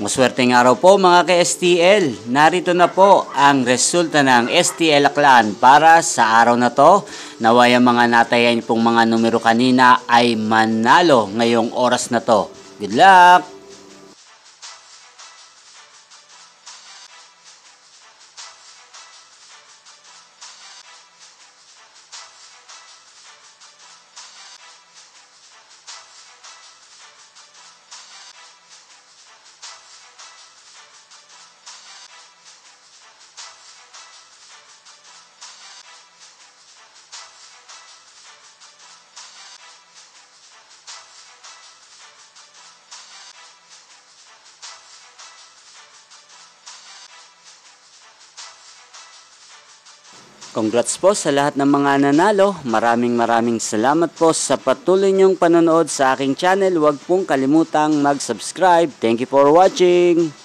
Maswerteng araw po mga ka-STL. Narito na po ang resulta ng STL Aklan para sa araw na to. Naway ang mga natayan pong mga numero kanina ay manalo ngayong oras na to. Good luck! Congrats po sa lahat ng mga nanalo. Maraming salamat po sa patuloy niyong panonood sa aking channel. Huwag pong kalimutang mag-subscribe. Thank you for watching.